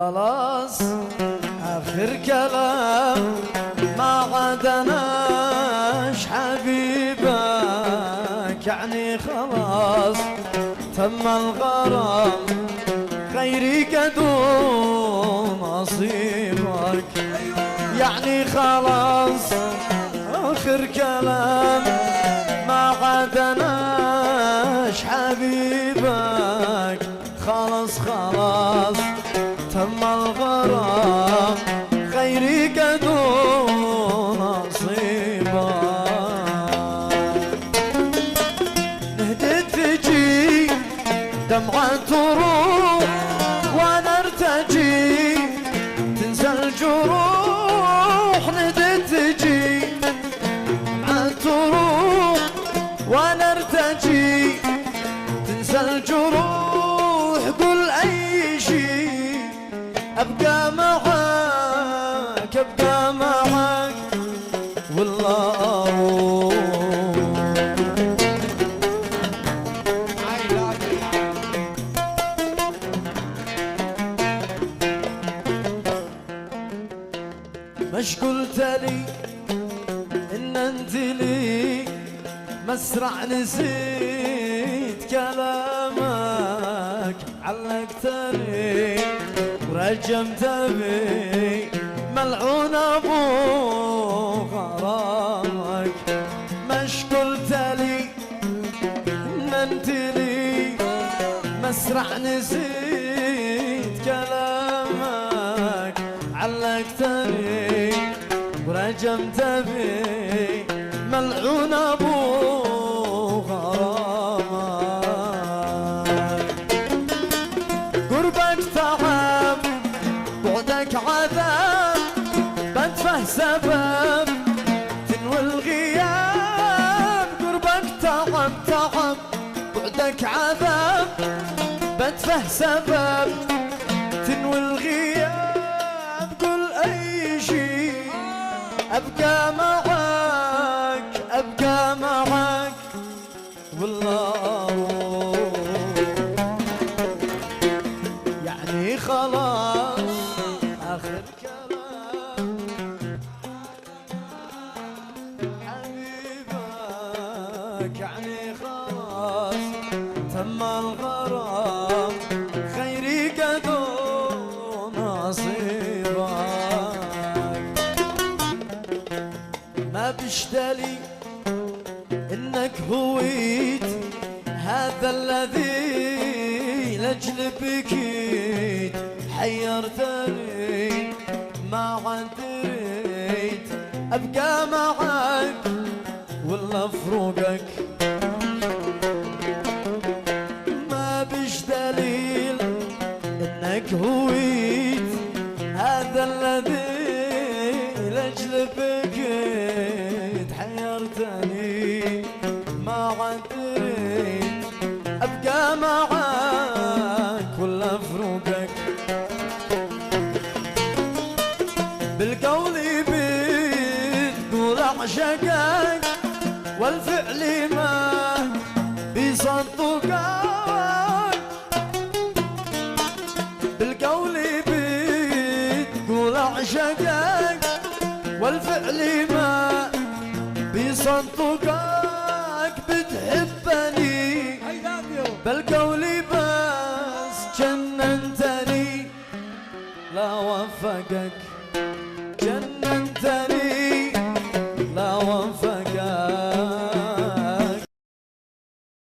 خلاص آخر كلام ما عدناش حبيبك، يعني خلاص تم الغرام غيري قدوم نصيبك، يعني خلاص آخر كلام ما عدناش حبيبك، خلاص خلاص تم الغرام غيري قدوم نصيبك. نهدت تجي دمعة تروح وانا ارتجي تنسى الجروح، نهدت تجي دمعة تروح وانا ارتجي تنسى الجروح، قل اي شي أبقى معاك أبقى معاك والله أروح. مش قلت لي إن أنت لي مسرع نسيت كلامك، علقتني ورجمت بي ملعون ابو غرامك، مش قلت لي ان انت لي مسرع نسيت كلامك، علقتني ورجمت بي ملعون ابو غرامك، قربك تعب بعدك عذاب بدفع سبب تنوي الغياب، قربك تعب تعب بعدك عذاب بدفع سبب تنوي الغياب، قل اي شي ابقى معاك ابقى معاك والله يعني خلاص آخر كلام حبيبك، يعني خلاص تم الغرام خيري قدوم نصيبك، ما بشتلي إنك هويت هذا الذي لأجل بكيت، حيرتني ما عاد دريت أبقى معك ولا أفرقك، ما بش دليل إنك هويت هذا الذي لأجل بكيت، حيرتني ما عاد دريت أبقى معك ولا أفرقك، بالقول بتقول أعشقك والفعل ما بيصدقك، بالقول بتقول أعشقك والفعل ما بيصدقك، بتحبني بالقول بس جننتني لا وفقك، جننتني لا وفقك.